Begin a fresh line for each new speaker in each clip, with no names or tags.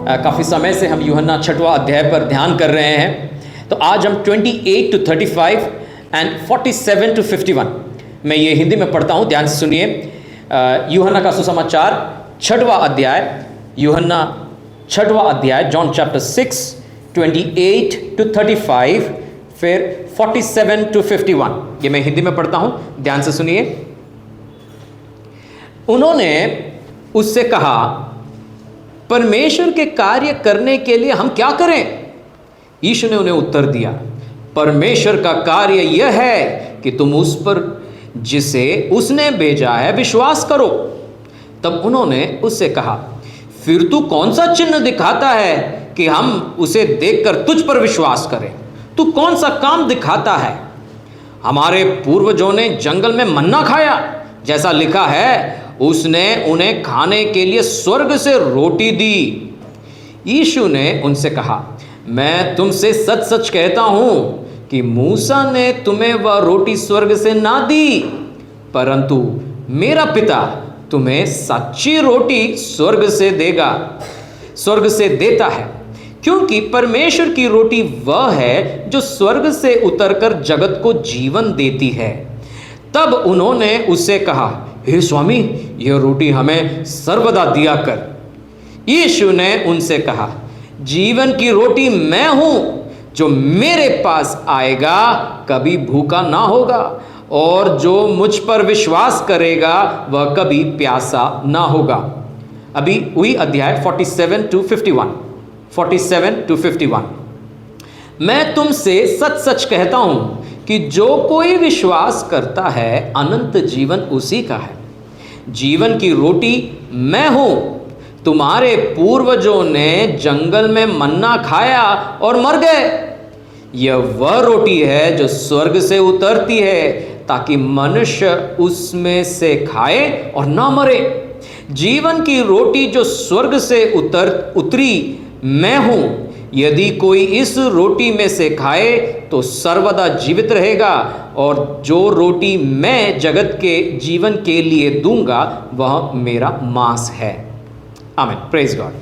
काफ़ी समय से हम यूहन्ना 6वां अध्याय पर ध्यान कर रहे हैं। तो आज हम 28 to 35 एंड 47 to 51, मैं ये हिंदी में पढ़ता हूँ, ध्यान से सुनिए। यूहन्ना का सुसमाचार 6वां अध्याय, यूहन्ना 6वां अध्याय, जॉन चैप्टर 6 28 to 35, फिर 47 to 51। ये मैं हिंदी में पढ़ता हूँ, ध्यान से सुनिए। उन्होंने उससे कहा, परमेश्वर के कार्य करने के लिए हम क्या करें? यीशु ने उन्हें उत्तर दिया, परमेश्वर का कार्य यह है कि तुम उस पर जिसे उसने भेजा है विश्वास करो। तब उन्होंने उससे कहा, फिर तू कौन सा चिन्ह दिखाता है कि हम उसे देखकर तुझ पर विश्वास करें? तू कौन सा काम दिखाता है? हमारे पूर्वजों ने जंगल में मन्ना खाया, जैसा लिखा है, उसने उन्हें खाने के लिए स्वर्ग से रोटी दी। यीशु ने उनसे कहा, मैं तुमसे सच सच कहता हूं कि मूसा ने तुम्हें वह रोटी स्वर्ग से ना दी, परंतु मेरा पिता तुम्हें सच्ची रोटी स्वर्ग से देता है, क्योंकि परमेश्वर की रोटी वह है जो स्वर्ग से उतरकर जगत को जीवन देती है। तब उन्होंने उससे कहा, हे स्वामी, यह रोटी हमें सर्वदा दिया कर। यीशु ने उनसे कहा, जीवन की रोटी मैं हूं, जो मेरे पास आएगा कभी भूखा ना होगा, और जो मुझ पर विश्वास करेगा वह कभी प्यासा ना होगा। अभी वही अध्याय 47 to 51। मैं तुमसे सच सच कहता हूं कि जो कोई विश्वास करता है अनंत जीवन उसी का है। जीवन की रोटी मैं हूं। तुम्हारे पूर्वजों ने जंगल में मन्ना खाया और मर गए। यह वह रोटी है जो स्वर्ग से उतरती है, ताकि मनुष्य उसमें से खाए और ना मरे। जीवन की रोटी जो स्वर्ग से उतरी मैं हूं। यदि कोई इस रोटी में से खाए तो सर्वदा जीवित रहेगा, और जो रोटी मैं जगत के जीवन के लिए दूंगा वह मेरा मांस है। आमीन, प्रेज गॉड।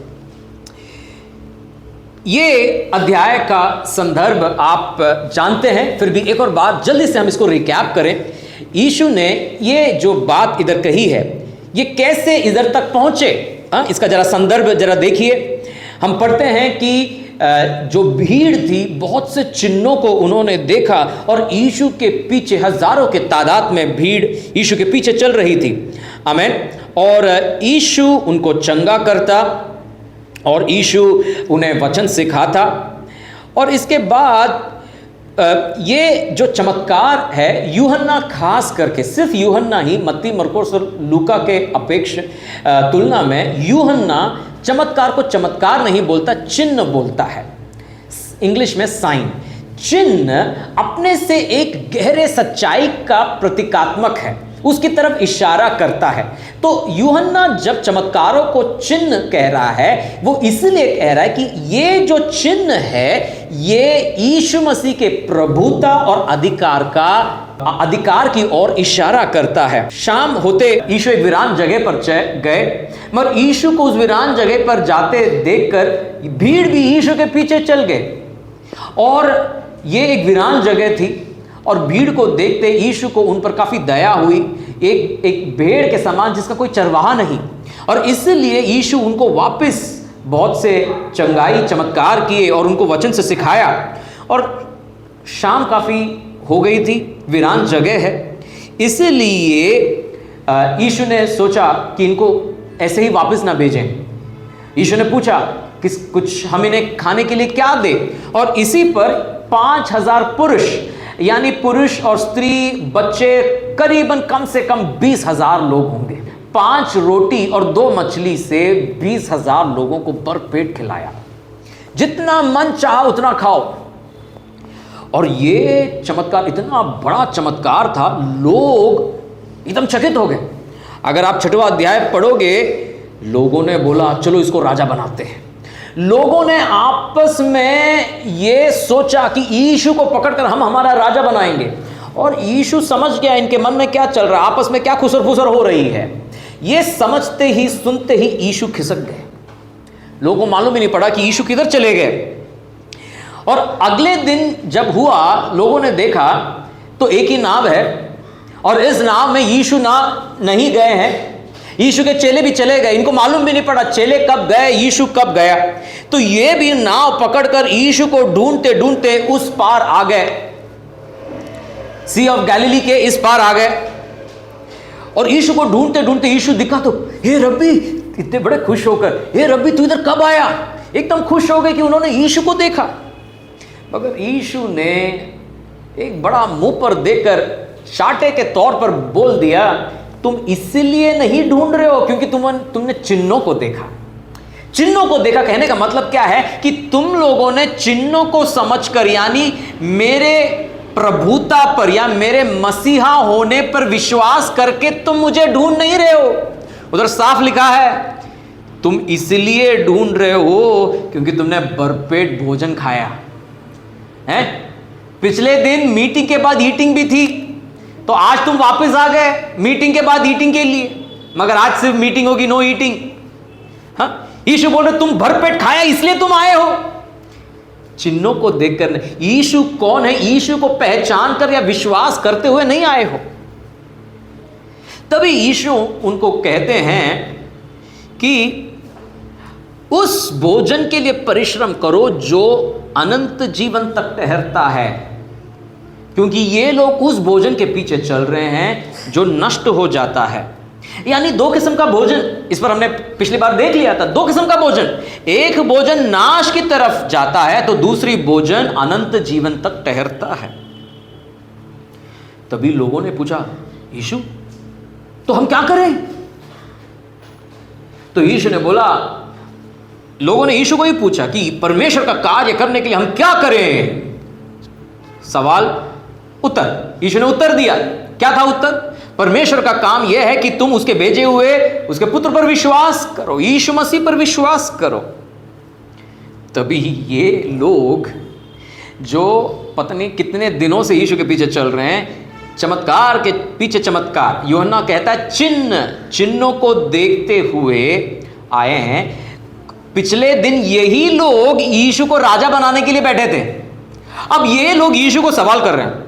ये अध्याय का संदर्भ आप जानते हैं, फिर भी एक और बात जल्दी से हम इसको रिकैप करें। यीशु ने ये जो बात इधर कही है, ये कैसे इधर तक पहुंचे, इसका जरा संदर्भ जरा देखिए। हम पढ़ते हैं कि जो भीड़ थी, बहुत से चिन्हों को उन्होंने देखा, और यीशु के पीछे हजारों के तादाद में भीड़ यीशु के पीछे चल रही थी। आमीन। और यीशु उनको चंगा करता, और यीशु उन्हें वचन सिखाता। और इसके बाद ये जो चमत्कार है, यूहन्ना खास करके, सिर्फ यूहन्ना ही, मत्ती, मरकुस और लूका के तुलना में यूहन्ना चमत्कार को चमत्कार नहीं बोलता, चिन्ह बोलता है। इंग्लिश में साइन। चिन्ह अपने से एक गहरे सच्चाई का प्रतीकात्मक है, उसकी तरफ इशारा करता है। तो यूहन्ना जब चमत्कारों को चिन्ह कह रहा है, वो इसलिए कह रहा है कि ये जो चिन्ह है, ये यीशु मसीह के प्रभुता और अधिकार की ओर इशारा करता है। शाम होते यीशु एक वीरान जगह पर गए, मगर यीशु को उस वीरान जगह पर जाते देखकर भीड़ भी यीशु के पीछे चल गए। और ये एक वीरान जगह थी, और भीड़ को देखते यीशु को उन पर काफ़ी दया हुई, एक भेड़ के समान जिसका कोई चरवाहा नहीं। और इसलिए यीशु उनको वापस बहुत से चंगाई चमत्कार किए और उनको वचन से सिखाया। और शाम काफ़ी हो गई थी, वीरान जगह है, इसलिए यीशु ने सोचा कि इनको ऐसे ही वापस ना भेजें। यीशु ने पूछा कि कुछ हम इन्हें खाने के लिए क्या दे, और इसी पर 5000 पुरुष, यानी पुरुष और स्त्री, बच्चे, करीबन कम से कम 20,000 लोग होंगे। 5 रोटी और 2 मछली से 20,000 लोगों को भरपेट खिलाया। जितना मन चाहा उतना खाओ। और ये चमत्कार इतना बड़ा चमत्कार था, लोग एकदम चकित हो गए। अगर आप 6वां अध्याय पढ़ोगे, लोगों ने बोला चलो इसको राजा बनाते हैं। लोगों ने आपस में ये सोचा कि यीशु को पकड़कर हम हमारा राजा बनाएंगे। और यीशु समझ गया इनके मन में क्या चल रहा है, आपस में क्या खुसर फुसर हो रही है। ये समझते ही सुनते ही यीशु खिसक गए। लोगों को मालूम ही नहीं पड़ा कि यीशु किधर चले गए। और अगले दिन जब हुआ, लोगों ने देखा तो एक ही नाव है और इस नाव में यीशु नहीं गए हैं, यीशु के चेले भी चले गए। इनको मालूम भी नहीं पड़ा चेले कब गए, यीशु कब गया। तो ये भी नाव पकड़कर यीशु को ढूंढते ढूंढते उस पार आ गए, सी ऑफ गैलिली के इस पार आ गए। और यीशु को ढूंढते ढूंढते यीशु दिखा तो हे रब्बी, इतने बड़े खुश होकर, हे रब्बी तू इधर कब आया, एकदम खुश हो गए कि उन्होंने यीशु को देखा। मगर यीशु ने एक बड़ा मुंह पर देकर चाटे के तौर पर बोल दिया, तुम इसलिए नहीं ढूंढ रहे हो क्योंकि तुमने चिन्हों को देखा। चिन्हों को देखा कहने का मतलब क्या है कि तुम लोगों ने चिन्हों को समझकर, यानी मेरे प्रभुता पर या मेरे मसीहा होने पर विश्वास करके तुम मुझे ढूंढ नहीं रहे हो। उधर साफ लिखा है तुम इसलिए ढूंढ रहे हो क्योंकि तुमने भरपेट भोजन खाया है। पिछले दिन मीटिंग के बाद ईटिंग भी थी, तो आज तुम वापस आ गए मीटिंग के बाद ईटिंग के लिए, मगर आज सिर्फ मीटिंग होगी, नो ईटिंग। हाँ, यीशु बोल रहे तुम भरपेट खाया इसलिए तुम आए हो। चिन्हों को देखकर नहीं, यीशु कौन है, यीशु को पहचान कर या विश्वास करते हुए नहीं आए हो। तभी यीशु उनको कहते हैं कि उस भोजन के लिए परिश्रम करो जो अनंत जीवन तक ठहरता है, क्योंकि ये लोग उस भोजन के पीछे चल रहे हैं जो नष्ट हो जाता है। यानी दो किस्म का भोजन, इस पर हमने पिछली बार देख लिया था, दो किस्म का भोजन, एक भोजन नाश की तरफ जाता है तो दूसरी भोजन अनंत जीवन तक ठहरता है। तभी लोगों ने पूछा यीशु तो हम क्या करें। तो यीशु ने बोला, लोगों ने यीशु को ही पूछा कि परमेश्वर का कार्य करने के लिए हम क्या करें। सवाल उत्तर, यीशु ने उत्तर दिया। क्या था उत्तर? परमेश्वर का काम यह है कि तुम उसके भेजे हुए उसके पुत्र पर विश्वास करो, यीशु मसीह पर विश्वास करो। तभी ये लोग जो पता नहीं कितने दिनों से यीशु के पीछे चल रहे हैं, चमत्कार के पीछे चमत्कार, यूहन्ना कहता है चिन्हों को देखते हुए आए हैं। पिछले दिन यही लोग यीशु को राजा बनाने के लिए बैठे थे, अब ये लोग यीशु को सवाल कर रहे हैं,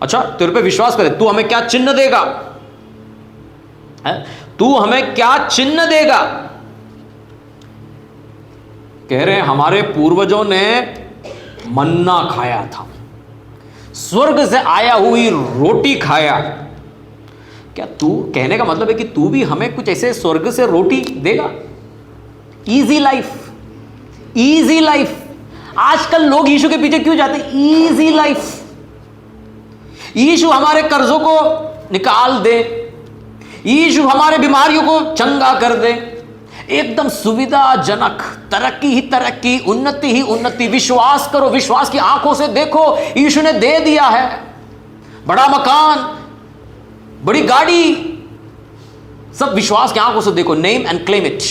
अच्छा तेरे पे विश्वास करे, तू हमें क्या चिन्ह देगा, तू हमें क्या चिन्ह देगा। कह रहे हैं हमारे पूर्वजों ने मन्ना खाया था, स्वर्ग से आया हुई रोटी खाया। क्या तू, कहने का मतलब है कि तू भी हमें कुछ ऐसे स्वर्ग से रोटी देगा। Easy life, easy life. आजकल लोग यीशु के पीछे क्यों जाते हैं? Easy life. यीशु हमारे कर्जों को निकाल दे, यीशु हमारे बीमारियों को चंगा कर दे, एकदम सुविधाजनक, तरक्की ही तरक्की, उन्नति ही उन्नति। विश्वास करो, विश्वास की आंखों से देखो, यीशु ने दे दिया है बड़ा मकान, बड़ी गाड़ी, सब विश्वास की आंखों से देखो। Name and claim it,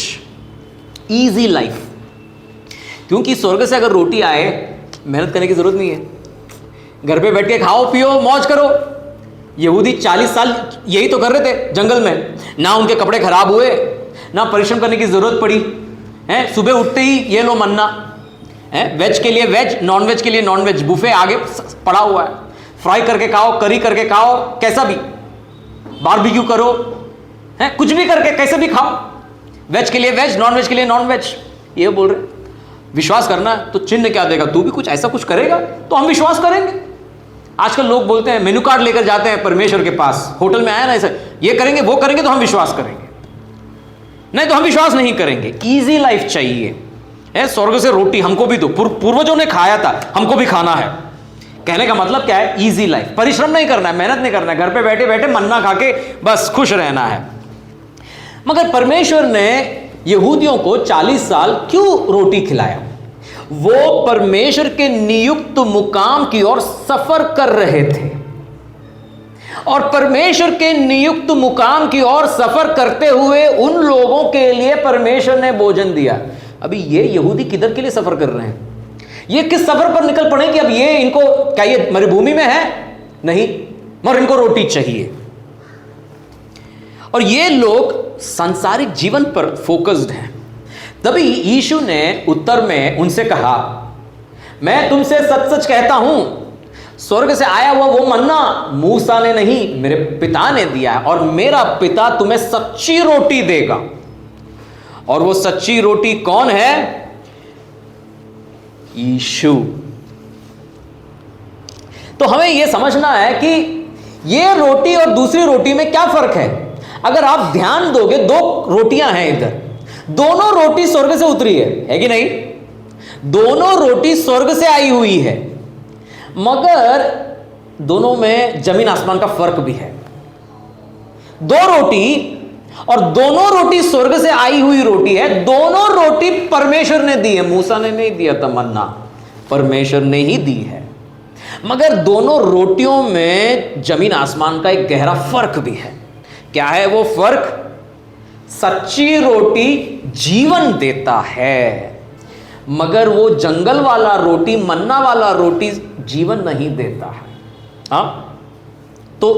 easy life. क्योंकि स्वर्ग से अगर रोटी आए, मेहनत करने की जरूरत नहीं है, घर पे बैठ के खाओ पियो मौज करो। यहूदी 40 साल यही तो कर रहे थे जंगल में, ना उनके कपड़े खराब हुए, ना परिश्रम करने की जरूरत पड़ी है। सुबह उठते ही ये लो मन्ना है, वेज के लिए वेज, नॉन वेज के लिए नॉन वेज, बुफे आगे पड़ा हुआ है, फ्राई करके खाओ, करी करके खाओ, कैसा भी, बारबेक्यू करो है, कुछ भी करके कैसे भी खाओ, वेज के लिए वेज, नॉन वेज के लिए नॉन वेज। ये बोल रहे विश्वास करना है तो चिन्ह क्या देगा, तू भी कुछ ऐसा कुछ करेगा तो हम विश्वास करेंगे। आजकल लोग बोलते हैं, मेनू कार्ड लेकर जाते हैं परमेश्वर के पास, होटल में आया ना, ऐसा ये करेंगे वो करेंगे तो हम विश्वास करेंगे, नहीं तो हम विश्वास नहीं करेंगे। इजी लाइफ चाहिए है, स्वर्ग से रोटी हमको भी दो, पूर्वजों ने खाया था हमको भी खाना है। कहने का मतलब क्या है? इजी लाइफ, परिश्रम नहीं करना है, मेहनत नहीं करना है, घर पे बैठे बैठे मन्ना खा के बस खुश रहना है। मगर परमेश्वर ने यहूदियों को 40 साल क्यों रोटी खिलाया? वो परमेश्वर के नियुक्त मुकाम की ओर सफर कर रहे थे, और परमेश्वर के नियुक्त मुकाम की ओर सफर करते हुए उन लोगों के लिए परमेश्वर ने भोजन दिया। अभी ये यहूदी किधर के लिए सफर कर रहे हैं? ये किस सफर पर निकल पड़े कि अब ये इनको, क्या ये मरुभूमि में है? नहीं, मगर इनको रोटी चाहिए। और ये लोग सांसारिक जीवन पर फोकस्ड हैं। तभी यीशु ने उत्तर में उनसे कहा, मैं तुमसे सच सच कहता हूं, स्वर्ग से आया हुआ वो मन्ना मूसा ने नहीं, मेरे पिता ने दिया है, और मेरा पिता तुम्हें सच्ची रोटी देगा। और वो सच्ची रोटी कौन है? यीशु। तो हमें यह समझना है कि ये रोटी और दूसरी रोटी में क्या फर्क है। अगर आप ध्यान दोगे, दो रोटियां हैं इधर, दोनों रोटी स्वर्ग से उतरी है कि नहीं? दोनों रोटी स्वर्ग से आई हुई है, मगर दोनों में जमीन आसमान का फर्क भी है। दो रोटी, और दोनों रोटी स्वर्ग से आई हुई रोटी है। दोनों रोटी परमेश्वर ने दी है, मूसा ने नहीं दिया था मन्ना, परमेश्वर ने ही दी है। मगर दोनों रोटियों में जमीन आसमान का एक गहरा फर्क भी है। क्या है वो फर्क? सच्ची रोटी जीवन देता है, मगर वो जंगल वाला रोटी, मन्ना वाला रोटी जीवन नहीं देता है। हाँ, तो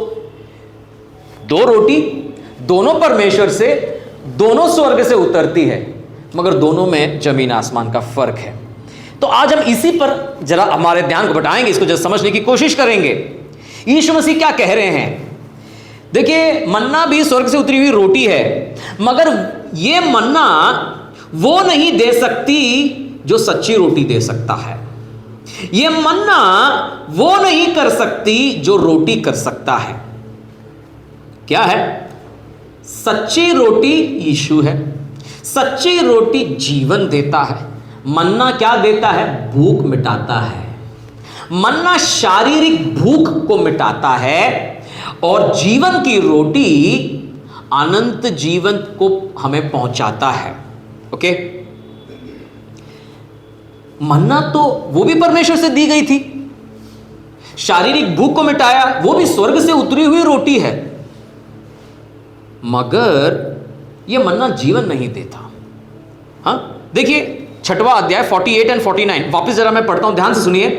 दो रोटी, दोनों परमेश्वर से, दोनों स्वर्ग से उतरती है, मगर दोनों में जमीन आसमान का फर्क है। तो आज हम इसी पर जरा हमारे ध्यान को बटाएंगे, इसको जरा समझने की कोशिश करेंगे। यीशु मसीह क्या कह रहे हैं? देखिए, मन्ना भी स्वर्ग से उतरी हुई रोटी है, मगर ये मन्ना वो नहीं दे सकती जो सच्ची रोटी दे सकता है। ये मन्ना वो नहीं कर सकती जो रोटी कर सकता है। क्या है? सच्ची रोटी यीशु है। सच्ची रोटी जीवन देता है। मन्ना क्या देता है? भूख मिटाता है। मन्ना शारीरिक भूख को मिटाता है, और जीवन की रोटी अनंत जीवन को हमें पहुंचाता है। ओके, मन्ना तो वो भी परमेश्वर से दी गई थी, शारीरिक भूख को मिटाया, वो भी स्वर्ग से उतरी हुई रोटी है, मगर ये मन्ना जीवन नहीं देता। हाँ, देखिए 6वां अध्याय 48 और 49, वापस जरा मैं पढ़ता हूं, ध्यान से सुनिए।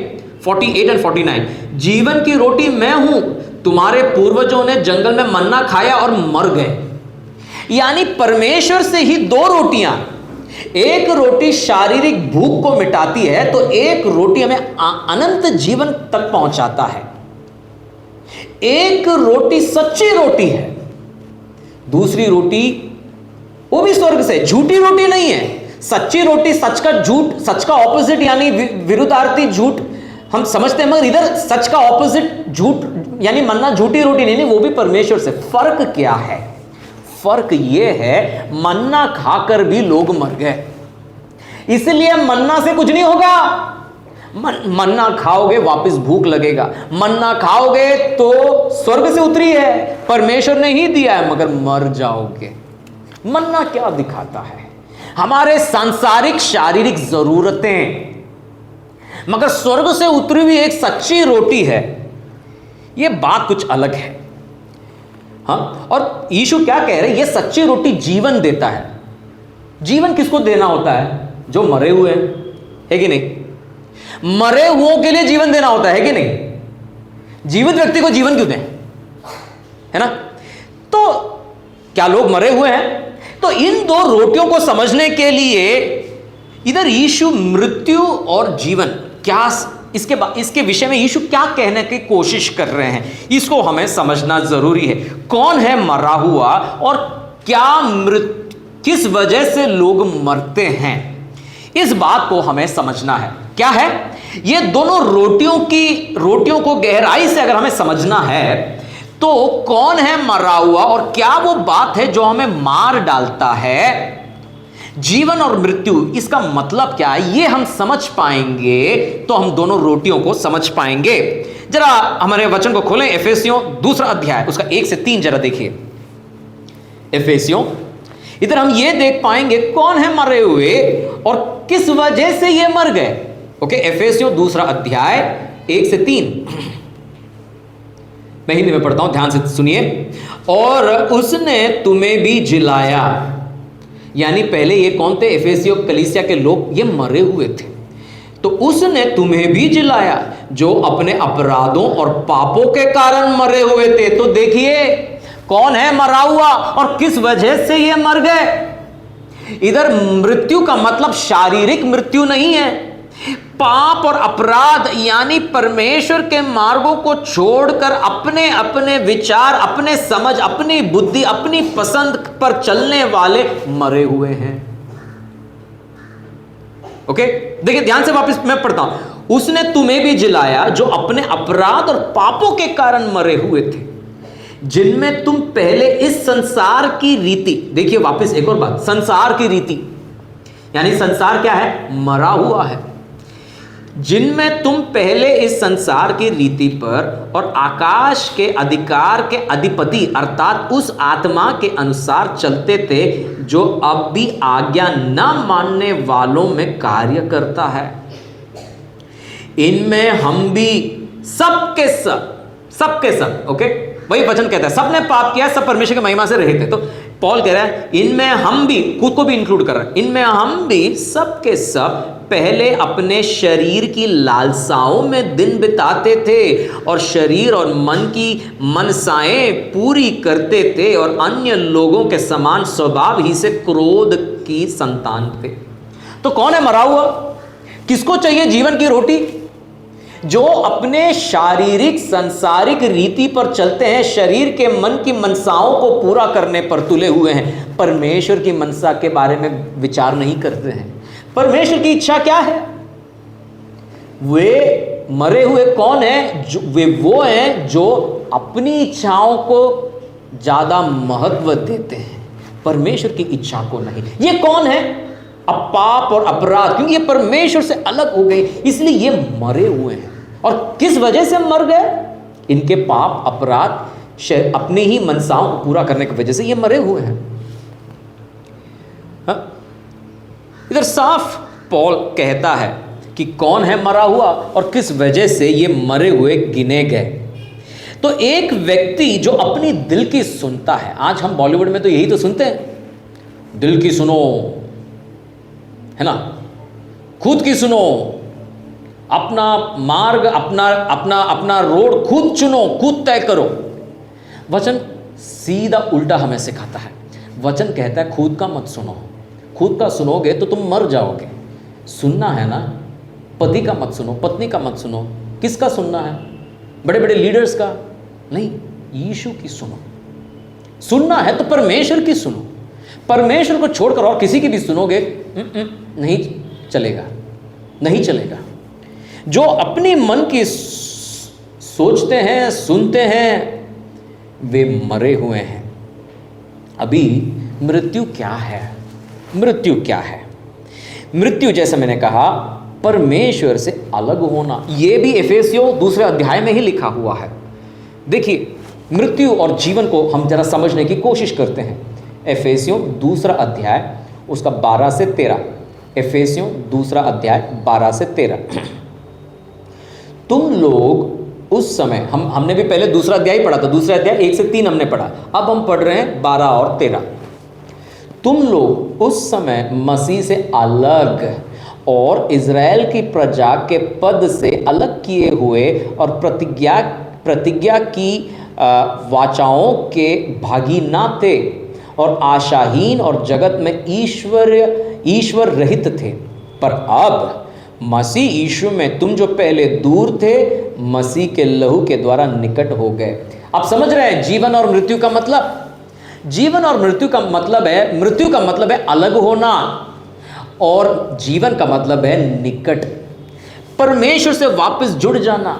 48 और 49, जीवन की रोटी मैं हूं, तुम्हारे पूर्वजों ने जंगल में मन्ना खाया और मर गए। यानी परमेश्वर से ही दो रोटियां, एक रोटी शारीरिक भूख को मिटाती है, तो एक रोटी हमें अनंत जीवन तक पहुंचाता है। एक रोटी सच्ची रोटी है, दूसरी रोटी वो भी स्वर्ग से, झूठी रोटी नहीं है। सच्ची रोटी सच का झूठ, सच का ऑपोजिट, यानी विरुद्धार्थी झूठ हम समझते हैं, मगर इधर सच का ऑपोजिट झूठ, यानी मन्ना झूठी रोटी नहीं, वो भी परमेश्वर से। फर्क क्या है? फर्क यह है, मन्ना खाकर भी लोग मर गए, इसलिए मन्ना से कुछ नहीं होगा। मन्ना खाओगे वापस भूख लगेगा, मन्ना खाओगे तो स्वर्ग से उतरी है, परमेश्वर ने ही दिया है, मगर मर जाओगे। मन्ना क्या दिखाता है? हमारे सांसारिक शारीरिक जरूरतें, मगर स्वर्ग से उतरी हुई एक सच्ची रोटी है। यह बात कुछ अलग है। हाँ, और यीशु क्या कह रहे हैं? यह सच्ची रोटी जीवन देता है। जीवन किसको देना होता है? जो मरे हुए हैं, है कि नहीं? मरे हुओं के लिए जीवन देना होता है कि नहीं? जीवित व्यक्ति को जीवन क्यों दें? है ना? तो क्या लोग मरे हुए हैं? तो इन दो रोटियों को समझने के लिए इधर यीशु मृत्यु और जीवन क्या, इसके विषय में यीशु क्या कहने की कोशिश कर रहे हैं, इसको हमें समझना जरूरी है। कौन है मरा हुआ और क्या किस वजह से लोग मरते हैं, इस बात को हमें समझना है। क्या है? ये दोनों रोटियों को गहराई से अगर हमें समझना है, तो कौन है मरा हुआ और क्या वो बात है जो हमें मार डालता है? जीवन और मृत्यु, इसका मतलब क्या है, ये हम समझ पाएंगे तो हम दोनों रोटियों को समझ पाएंगे। जरा हमारे वचन को खोलें, एफेसियों 2 अध्याय उसका 1 से 3 जरा देखिए। एफेसियों, इधर हम ये देख पाएंगे कौन है मरे हुए और किस वजह से ये मर गए। ओके, एफेसियों 2 अध्याय 1 से 3 मैं हिंदी में पढ़ता हूं, ध्यान से सुनिए। और उसने तुम्हें भी जिलाया, यानी पहले ये कौन थे? एफेसियों कलीसिया के लोग, ये मरे हुए थे। तो उसने तुम्हें भी जिलाया जो अपने अपराधों और पापों के कारण मरे हुए थे। तो देखिए कौन है मरा हुआ और किस वजह से ये मर गए। इधर मृत्यु का मतलब शारीरिक मृत्यु नहीं है। पाप और अपराध यानी परमेश्वर के मार्गों को छोड़कर अपने अपने विचार, अपने समझ, अपनी बुद्धि, अपनी पसंद पर चलने वाले मरे हुए हैं। ओके, देखिए ध्यान से वापस मैं पढ़ता हूं। उसने तुम्हें भी जिलाया जो अपने अपराध और पापों के कारण मरे हुए थे, जिनमें तुम पहले इस संसार की रीति, देखिए वापस एक और बात, संसार की रीति यानी संसार क्या है? मरा हुआ है। जिनमें तुम पहले इस संसार की रीति पर और आकाश के अधिकार के अधिपति अर्थात उस आत्मा के अनुसार चलते थे, जो अब भी आज्ञा न मानने वालों में कार्य करता है। इनमें हम भी सबके सब, ओके, वही वचन कहता है, सबने पाप किया, सब परमेश्वर की महिमा से रहित है। तो पॉल कह रहा है इनमें हम भी, खुद को भी इंक्लूड कर रहा है, इनमें हम भी सबके सब पहले अपने शरीर की लालसाओं में दिन बिताते थे और शरीर और मन की मनसाएं पूरी करते थे और अन्य लोगों के समान स्वभाव ही से क्रोध की संतान थे। तो कौन है मरा हुआ? किसको चाहिए जीवन की रोटी? जो अपने शारीरिक सांसारिक रीति पर चलते हैं, शरीर के मन की मनसाओं को पूरा करने पर तुले हुए हैं, परमेश्वर की मनसा के बारे में विचार नहीं करते हैं। परमेश्वर की इच्छा क्या है? वे मरे हुए कौन है? वे वो हैं जो अपनी इच्छाओं को ज्यादा महत्व देते हैं, परमेश्वर की इच्छा को नहीं। ये कौन है? अब पाप और अपराध, क्योंकि ये परमेश्वर से अलग हो गए, इसलिए ये मरे हुए हैं। और किस वजह से मर गए? इनके पाप अपराध अपनी ही मनसाओं को पूरा करने की वजह से ये मरे हुए हैं। इधर साफ पॉल कहता है कि कौन है मरा हुआ और किस वजह से ये मरे हुए गिने गए। तो एक व्यक्ति जो अपनी दिल की सुनता है, आज हम बॉलीवुड में तो यही तो सुनते हैं, दिल की सुनो, है ना, खुद की सुनो, अपना मार्ग, अपना रोड खुद चुनो, खुद तय करो। वचन सीधा उल्टा हमें सिखाता है। वचन कहता है खुद का मत सुनो, खुद का सुनोगे तो तुम मर जाओगे। सुनना है ना, पति का मत सुनो, पत्नी का मत सुनो। किसका सुनना है? बड़े बड़े लीडर्स का नहीं, यीशु की सुनो। सुनना है तो परमेश्वर की सुनो। परमेश्वर को छोड़कर और किसी की भी सुनोगे नहीं चलेगा, नहीं चलेगा। जो अपनी मन की सोचते हैं, सुनते हैं, वे मरे हुए हैं। अभी मृत्यु क्या है? मृत्यु क्या है? मृत्यु जैसे मैंने कहा परमेश्वर से अलग होना। यह भी एफेसियों 2 अध्याय में ही लिखा हुआ है। देखिए मृत्यु और जीवन को हम जरा समझने की कोशिश करते हैं। एफेसियों 2 अध्याय उसका 12 से 13। एफेसियों 2 अध्याय 12 से 13। तुम लोग उस समय, हमने भी पहले 2 अध्याय पढ़ा था, 2 अध्याय 1 से 3 हमने पढ़ा, अब हम पढ़ रहे हैं 12 और 13। तुम लोग उस समय मसीह से अलग और इज़राइल की प्रजा के पद से अलग किए हुए और प्रतिज्ञा की वाचाओं के भागी ना थे और आशाहीन और जगत में ईश्वर रहित थे। पर अब मसीह यीशु में तुम जो पहले दूर थे, मसीह के लहू के द्वारा निकट हो गए। आप समझ रहे हैं जीवन और मृत्यु का मतलब? जीवन और मृत्यु का मतलब है, मृत्यु का मतलब है अलग होना और जीवन का मतलब है निकट, परमेश्वर से वापस जुड़ जाना।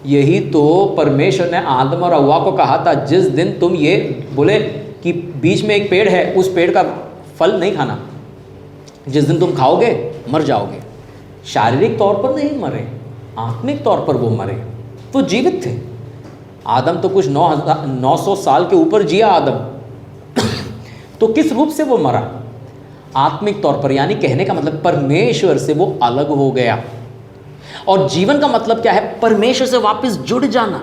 यही तो परमेश्वर ने आदम और हव्वा को कहा था, जिस दिन तुम ये बोले कि बीच में एक पेड़ है, उस पेड़ का फल नहीं खाना, जिस दिन तुम खाओगे मर जाओगे। शारीरिक तौर पर नहीं मरे, आत्मिक तौर पर वो मरे, वो जीवित थे। आदम तो कुछ 900 साल के ऊपर जिया आदम तो किस रूप से वो मरा? आत्मिक तौर पर, यानी कहने का मतलब परमेश्वर से वो अलग हो गया। और जीवन का मतलब क्या है? परमेश्वर से वापस जुड़ जाना।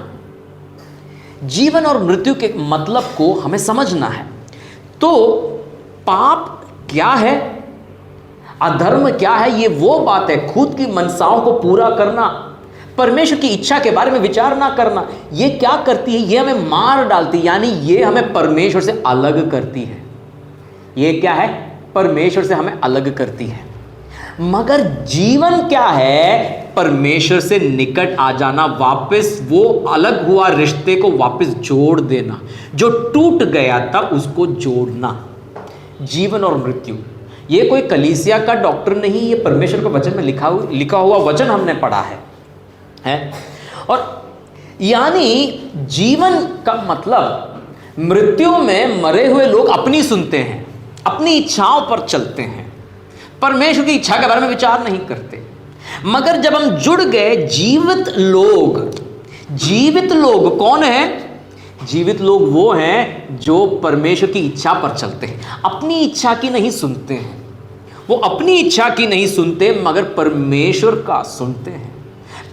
जीवन और मृत्यु के मतलब को हमें समझना है। तो पाप क्या है, अधर्म क्या है? ये वो बात है, खुद की मनसाओं को पूरा करना, परमेश्वर की इच्छा के बारे में विचार ना करना। ये क्या करती है? ये हमें मार डालती है, यानी ये हमें परमेश्वर से अलग करती है। ये क्या है? परमेश्वर से हमें अलग करती है। मगर जीवन क्या है? परमेश्वर से निकट आ जाना, वापस वो अलग हुआ रिश्ते को वापस जोड़ देना, जो टूट गया था उसको जोड़ना। जीवन और मृत्यु, ये कोई कलीसिया का डॉक्टर नहीं, ये परमेश्वर के वचन में लिखा हुआ वचन हमने पढ़ा है? और यानी जीवन का मतलब, मृत्यु में मरे हुए लोग अपनी सुनते हैं, अपनी इच्छाओं पर चलते हैं, परमेश्वर की इच्छा के बारे में विचार नहीं करते। मगर जब हम जुड़ गए, जीवित लोग कौन है? जीवित लोग वो हैं जो परमेश्वर की इच्छा पर चलते हैं, अपनी इच्छा की नहीं सुनते हैं। वो अपनी इच्छा की नहीं सुनते मगर परमेश्वर का सुनते हैं,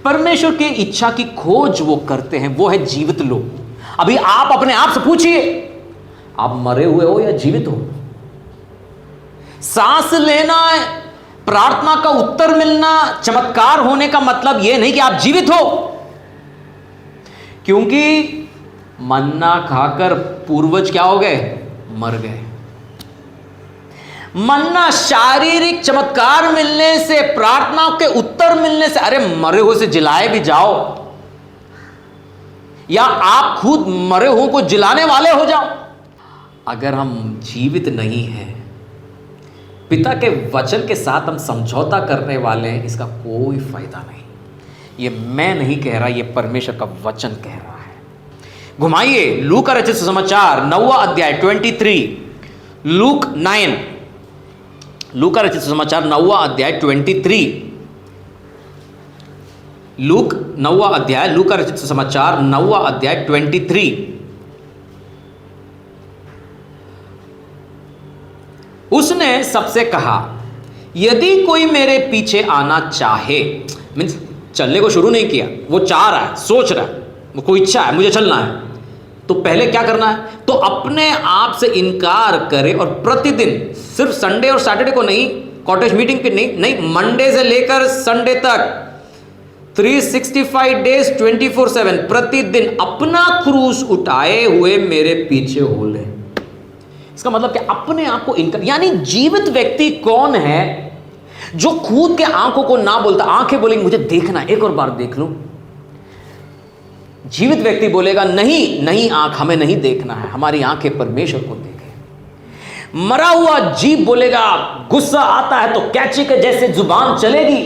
परमेश्वर की इच्छा की खोज वो करते हैं, वो है जीवित लोग। अभी आप अपने आप से पूछिए, आप मरे हुए हो या जीवित हो? सांस लेना, प्रार्थना का उत्तर मिलना, चमत्कार होने का मतलब यह नहीं कि आप जीवित हो, क्योंकि मन्ना खाकर पूर्वज क्या हो गए? मर गए। मन्ना शारीरिक चमत्कार मिलने से, प्रार्थना के उत्तर मिलने से, अरे मरे हुए से जिलाए भी जाओ, या आप खुद मरे हुए को जिलाने वाले हो जाओ। अगर हम जीवित नहीं हैं, पिता के वचन के साथ हम समझौता करने वाले हैं, इसका कोई फायदा नहीं। ये मैं नहीं कह रहा, ये परमेश्वर का वचन कह रहा है। घुमाइए लूका रचित सुसमाचार 9वां अध्याय 23, लूक 9, लूका रचित सुसमाचार 9वां अध्याय 23, लूक 9वां अध्याय, लूका रचित सुसमाचार 9वां अध्याय 23। उसने सबसे कहा, यदि कोई मेरे पीछे आना चाहे, मीन्स चलने को शुरू नहीं किया, वो चाह रहा है, सोच रहा है, वो कोई इच्छा है मुझे चलना है, तो पहले क्या करना है? तो अपने आप से इनकार करे और प्रतिदिन, सिर्फ संडे और सैटरडे को नहीं, कॉटेज मीटिंग पे नहीं, मंडे से लेकर संडे तक 365 डेज 24/7 प्रतिदिन अपना क्रूस उठाए हुए मेरे पीछे हो ले। इसका मतलब क्या? अपने आप को इनकार। यानी जीवित व्यक्ति कौन है? जो खुद के आंखों को ना बोलता, आंखें बोलेंगी मुझे देखना, एक और बार देख लूं। जीवित व्यक्ति बोलेगा नहीं आंख हमें नहीं देखना है, हमारी आंखें परमेश्वर को देखें। मरा हुआ जीव बोलेगा गुस्सा आता है तो कैंची के जैसे जुबान चलेगी,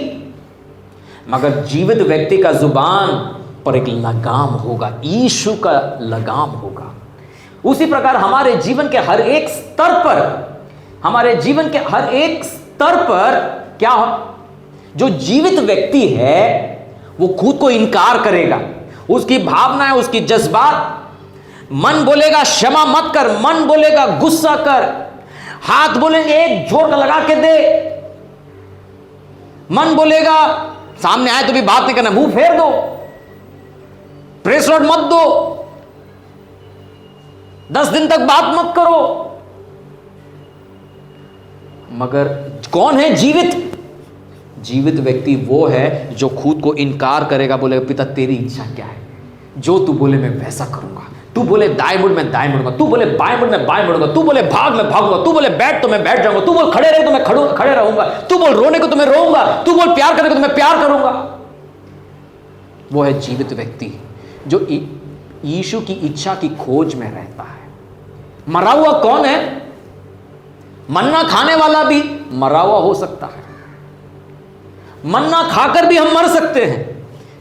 मगर जीवित व्यक्ति का जुबान पर एक लगाम होगा, यीशु का लगाम होगा। उसी प्रकार हमारे जीवन के हर एक स्तर पर, क्या हो? जो जीवित व्यक्ति है वो खुद को इनकार करेगा, उसकी भावनाएं, उसकी जज्बात। मन बोलेगा क्षमा मत कर, मन बोलेगा गुस्सा कर, हाथ बोलेंगे एक जोर का लगा के दे, मन बोलेगा सामने आए तो भी बात नहीं करना, मुंह फेर दो, प्रेस नोट मत दो, 10 दिन तक बात मत करो। मगर कौन है जीवित? जीवित व्यक्ति वो है जो खुद को इनकार करेगा, बोलेगा पिता तेरी इच्छा क्या है, जो तू बोले मैं वैसा करूंगा। तू बोले दाएं मुड़ मैं दाएं मुड़ूंगा, तू बोले बाएं मुड़ मैं बाएं मुड़ूंगा, तू बोले भाग मैं भागूंगा, तू बोले बैठ तो मैं बैठ जाऊंगा, तू बोल खड़े रहे तो मैं खड़े रहूंगा, तू बोल रोने को तो मैं रोऊंगा, तू बोल प्यार करने को तो मैं प्यार करूंगा। वो है जीवित व्यक्ति जो यीशु की इच्छा की खोज में रहता है। मरा हुआ कौन है? मन्ना खाने वाला भी मरा हुआ हो सकता है, मन्ना खाकर भी हम मर सकते हैं,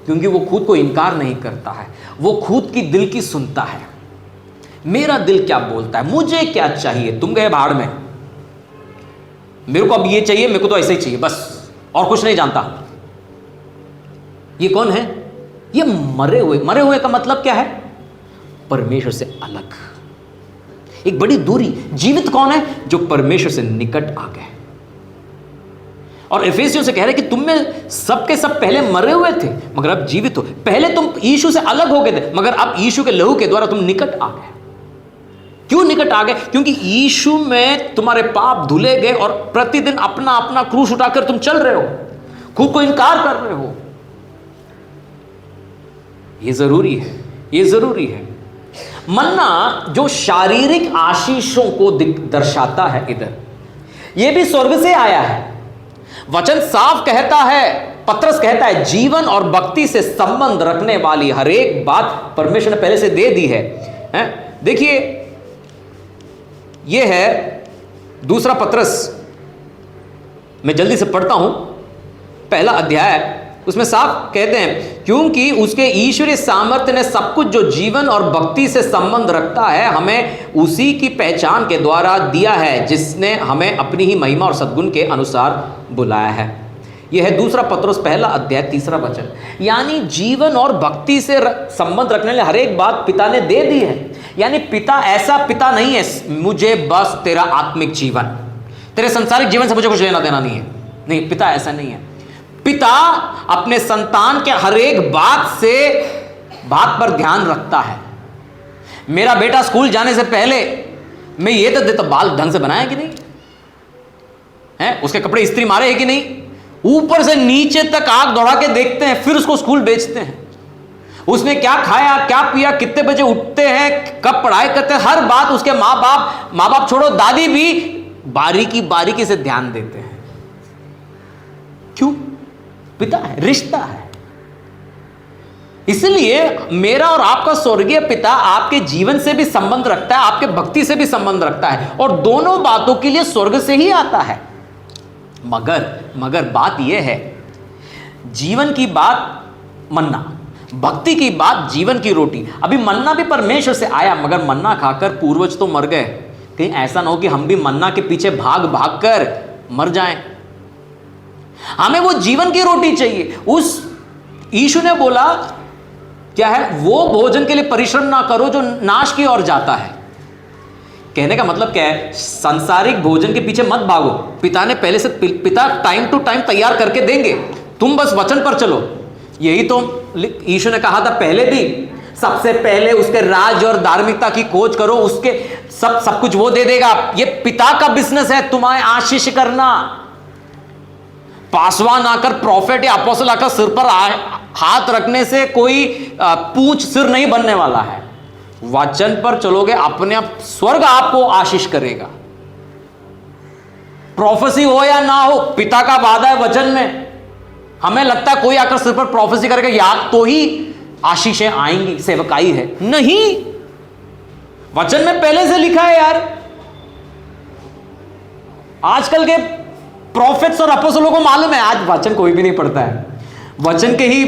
क्योंकि वो खुद को इनकार नहीं करता है, वो खुद की दिल की सुनता है। मेरा दिल क्या बोलता है, मुझे क्या चाहिए, तुम गए भाड़ में, मेरे को अब ये चाहिए, मेरे को तो ऐसे ही चाहिए बस, और कुछ नहीं जानता। ये कौन है? ये मरे हुए का मतलब क्या है? परमेश्वर से अलग, एक बड़ी दूरी। जीवित कौन है? जो परमेश्वर से निकट आ गए। और एफेसियों से कह रहे कि तुम में सबके सब पहले मरे हुए थे मगर अब जीवित हो। पहले तुम यीशु से अलग हो गए थे मगर अब यीशु के लहू के द्वारा तुम निकट आ गए। क्यों निकट आ गए? क्योंकि यीशु में तुम्हारे पाप धुले गए और प्रतिदिन अपना अपना क्रूस उठाकर तुम चल रहे हो, खुद को इनकार कर रहे हो। ये जरूरी है। मन्ना जो शारीरिक आशीषों को दर्शाता है इधर, यह भी स्वर्ग से आया है। वचन साफ कहता है, पत्रस कहता है, जीवन और भक्ति से संबंध रखने वाली हर एक बात परमेश्वर ने पहले से दे दी है। देखिए, यह है दूसरा पत्रस, मैं जल्दी से पढ़ता हूं, पहला अध्याय, उसमें साफ कहते हैं, क्योंकि उसके ईश्वरीय सामर्थ्य ने सब कुछ जो जीवन और भक्ति से संबंध रखता है हमें उसी की पहचान के द्वारा दिया है, जिसने हमें अपनी ही महिमा और सद्गुण के अनुसार बुलाया है। यह है दूसरा पत्रस पहला अध्याय 3 वचन। यानी जीवन और भक्ति से संबंध रखने वाली हर एक बात पिता ने दे दी है। यानी पिता ऐसा पिता नहीं है, मुझे बस तेरा आत्मिक जीवन, तेरे संसारिक जीवन से मुझे कुछ लेना देना नहीं है। नहीं, पिता ऐसा नहीं है। पिता अपने संतान के हर एक बात पर ध्यान रखता है। मेरा बेटा स्कूल जाने से पहले मैं ये तो देता, बाल ढंग से बनाया कि नहीं है, उसके कपड़े इस्त्री मारे हैं कि नहीं, ऊपर से नीचे तक आंख दौड़ा के देखते हैं, फिर उसको स्कूल भेजते हैं। उसने क्या खाया, क्या पिया, कितने बजे उठते हैं, कब पढ़ाई करते हैं, हर बात उसके माँ बाप छोड़ो, दादी भी बारीकी से ध्यान देते हैं। क्यों? पिता है, रिश्ता है। इसलिए मेरा और आपका स्वर्गीय पिता आपके जीवन से भी संबंध रखता है, आपके भक्ति से भी संबंध रखता है, और दोनों बातों के लिए स्वर्ग से ही आता है। मगर बात यह है, जीवन की बात मन्ना, भक्ति की बात जीवन की रोटी। अभी मन्ना भी परमेश्वर से आया, मगर मन्ना खाकर पूर्वज तो मर गए। कहीं ऐसा ना हो कि हम भी मन्ना के पीछे भाग कर मर जाएं। हमें वो जीवन की रोटी चाहिए। उस यीशु ने बोला क्या है, वो भोजन के लिए परिश्रम ना करो जो नाश की ओर जाता है। कहने का मतलब क्या है, सांसारिक भोजन के पीछे मत भागो। पिता ने पहले से, पिता टाइम टू टाइम तैयार करके देंगे, तुम बस वचन पर चलो। यही तो यीशु ने कहा था पहले भी, सबसे पहले उसके राज और धार्मिकता की खोज करो, उसके सब कुछ वो दे देगा। ये पिता का बिजनेस है तुम्हें आशीष करना। पासवान आकर, प्रॉफिट या अपोस्टल आकर सिर पर हाथ रखने से कोई पूंछ सिर नहीं बनने वाला है। वचन पर चलोगे, अपने आप स्वर्ग आपको आशीष करेगा। प्रोफेसी हो या ना हो, पिता का वादा है वचन में। हमें लगता है कोई आकर सिर पर प्रोफेसी करेगा याद तो ही आशीषें आएंगी, सेवकाई है, नहीं। वचन में पहले से लिखा है यार। आजकल के प्रोफेट्स और अपोस्टलों को मालूम है, आज वचन कोई भी नहीं पढ़ता है। वचन के ही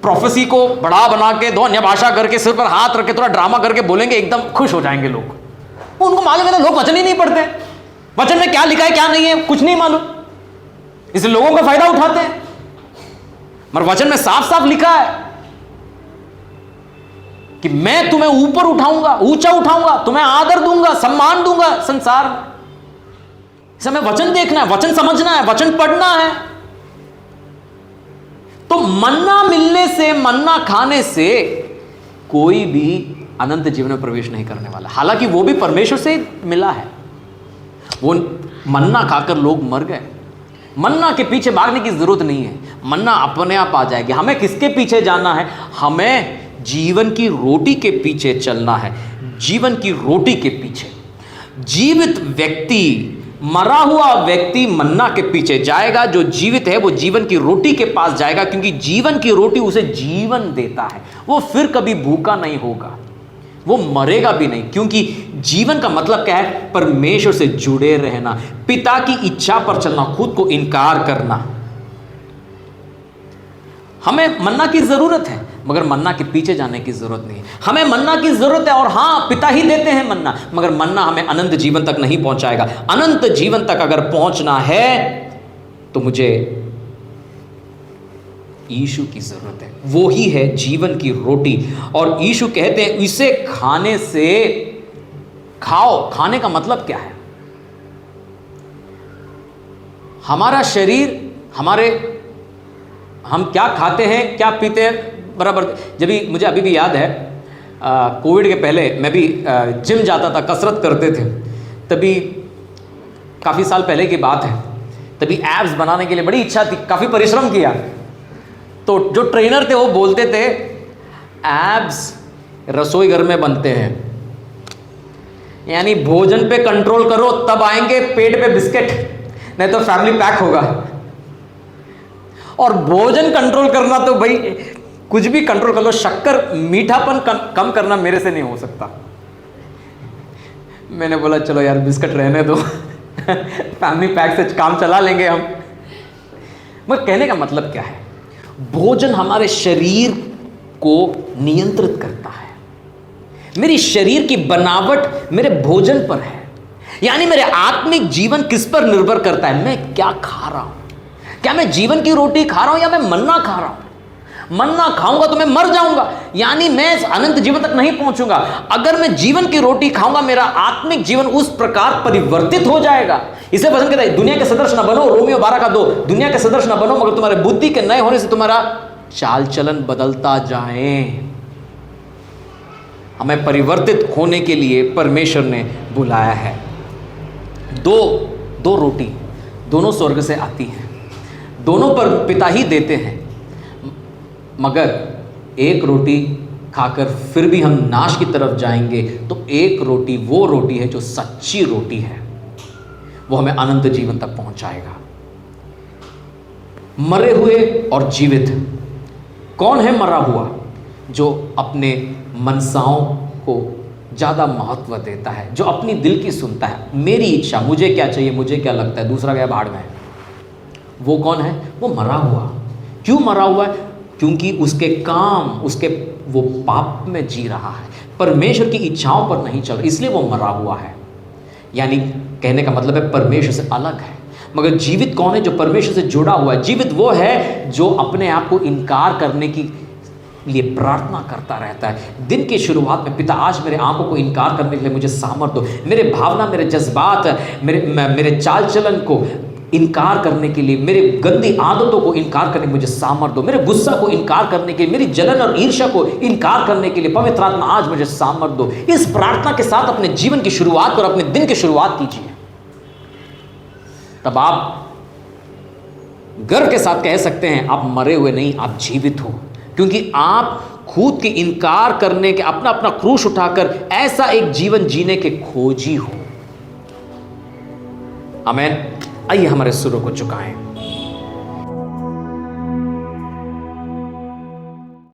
प्रोफेसी को बड़ा बना के, दो अन्य भाषा करके, सिर पर हाथ रख के, थोड़ा ड्रामा करके बोलेंगे, एकदम खुश हो जाएंगे लोग। उनको मालूम है ना, लोग वचन ही नहीं पढ़ते। वचन में क्या लिखा है क्या नहीं है कुछ नहीं मालूम, इसलिए लोगों का फायदा उठाते हैं। मगर वचन में साफ साफ लिखा है कि मैं तुम्हें ऊपर उठाऊंगा, ऊंचा उठाऊंगा, तुम्हें आदर दूंगा, सम्मान दूंगा संसार में। इसे हमें वचन देखना है, वचन समझना है, वचन पढ़ना है। तो मन्ना मिलने से, मन्ना खाने से कोई भी अनंत जीवन में प्रवेश नहीं करने वाला। हालांकि वो भी परमेश्वर से मिला है। वो मन्ना खाकर लोग मर गए। मन्ना के पीछे भागने की जरूरत नहीं है, मन्ना अपने आप आ जाएगी। हमें किसके पीछे जाना है? हमें जीवन की रोटी के पीछे चलना है। जीवन की रोटी के पीछे। जीवित व्यक्ति, मरा हुआ व्यक्ति मन्ना के पीछे जाएगा, जो जीवित है वो जीवन की रोटी के पास जाएगा, क्योंकि जीवन की रोटी उसे जीवन देता है। वो फिर कभी भूखा नहीं होगा, वो मरेगा भी नहीं, क्योंकि जीवन का मतलब क्या है? परमेश्वर से जुड़े रहना, पिता की इच्छा पर चलना, खुद को इनकार करना। हमें मन्ना की जरूरत है, मगर मन्ना के पीछे जाने की जरूरत नहीं है। हमें मन्ना की जरूरत है, और हाँ, पिता ही देते हैं मन्ना, मगर मन्ना हमें अनंत जीवन तक नहीं पहुंचाएगा। अनंत जीवन तक अगर पहुंचना है तो मुझे यीशु की जरूरत है। वो ही है जीवन की रोटी। और यीशु कहते हैं इसे खाने से, खाओ, खाने का मतलब क्या है? हमारा शरीर, हम क्या खाते हैं, क्या पीते हैं, बराबर। जब भी मुझे अभी भी याद है, कोविड के पहले मैं भी जिम जाता था, कसरत करते थे। तभी काफ़ी साल पहले की बात है, तभी एब्स बनाने के लिए बड़ी इच्छा थी, काफ़ी परिश्रम किया। तो जो ट्रेनर थे वो बोलते थे एब्स रसोई घर में बनते हैं, यानी भोजन पे कंट्रोल करो तब आएंगे पेट पे बिस्किट, नहीं तो फैमिली पैक होगा। और भोजन कंट्रोल करना तो भाई कुछ भी कंट्रोल कर लो, शक्कर मीठापन कम करना मेरे से नहीं हो सकता। मैंने बोला चलो यार बिस्किट रहने दो फैमिली पैक से काम चला लेंगे हम। मगर कहने का मतलब क्या है, भोजन हमारे शरीर को नियंत्रित करता है। मेरी शरीर की बनावट मेरे भोजन पर है, यानी मेरे आत्मिक जीवन किस पर निर्भर करता है, मैं क्या खा रहा हूं। क्या मैं जीवन की रोटी खा रहा हूं या मैं मन्ना खा रहा हूं। मन्ना खाऊंगा तो मैं मर जाऊंगा, यानी मैं अनंत जीवन तक नहीं पहुंचूंगा। अगर मैं जीवन की रोटी खाऊंगा, मेरा आत्मिक जीवन उस प्रकार परिवर्तित हो जाएगा। इसे वचन कहता है दुनिया के सदृश न बनो, रोमियो 12:2, दुनिया के सदृश न बनो मगर तुम्हारे बुद्धि के नए होने से तुम्हारा चाल चलन बदलता जाए। हमें परिवर्तित होने के लिए परमेश्वर ने बुलाया है। दो रोटी दोनों स्वर्ग से आती हैं, दोनों पर पिता ही देते हैं, मगर एक रोटी खाकर फिर भी हम नाश की तरफ जाएंगे तो एक रोटी वो रोटी है जो सच्ची रोटी है, वो हमें अनंत जीवन तक पहुंचाएगा। मरे हुए और जीवित, कौन है मरा हुआ? जो अपने मनसाओं को ज़्यादा महत्व देता है, जो अपनी दिल की सुनता है, मेरी इच्छा, मुझे क्या चाहिए, मुझे क्या लगता है, दूसरा गया भाड़ में। वो कौन है? वो मरा हुआ। क्यों मरा हुआ है? क्योंकि उसके काम, उसके वो पाप में जी रहा है, परमेश्वर की इच्छाओं पर नहीं चल, इसलिए वो मरा हुआ है। यानी कहने का मतलब है परमेश्वर से अलग है। मगर जीवित कौन है? जो परमेश्वर से जुड़ा हुआ है। जीवित वो है जो अपने आप को इनकार करने की लिए प्रार्थना करता रहता है। दिन की शुरुआत में, पिता आज मेरे आंखों को इनकार करने के लिए मुझे सामर्थ दो, मेरे भावना, मेरे जज्बात, मेरे चाल चलन को इनकार करने के लिए, मेरे गंदी आदतों को इनकार करने के मुझे सामर्थ दो, मेरे गुस्सा को इनकार करने के लिए, मेरी जलन और ईर्ष्या को इनकार करने के लिए पवित्र आत्मा आज मुझे सामर्थ दो। इस प्रार्थना के साथ अपने जीवन की शुरुआत और अपने दिन की शुरुआत कीजिए। तब आप गर्व के साथ कह सकते हैं आप मरे हुए नहीं, आप जीवित हो, क्योंकि आप खुद की इनकार करने के, अपना अपना क्रूश उठाकर ऐसा एक जीवन जीने के खोजी हो। आमीन। आइए हमारे सुरों को झुकाएं।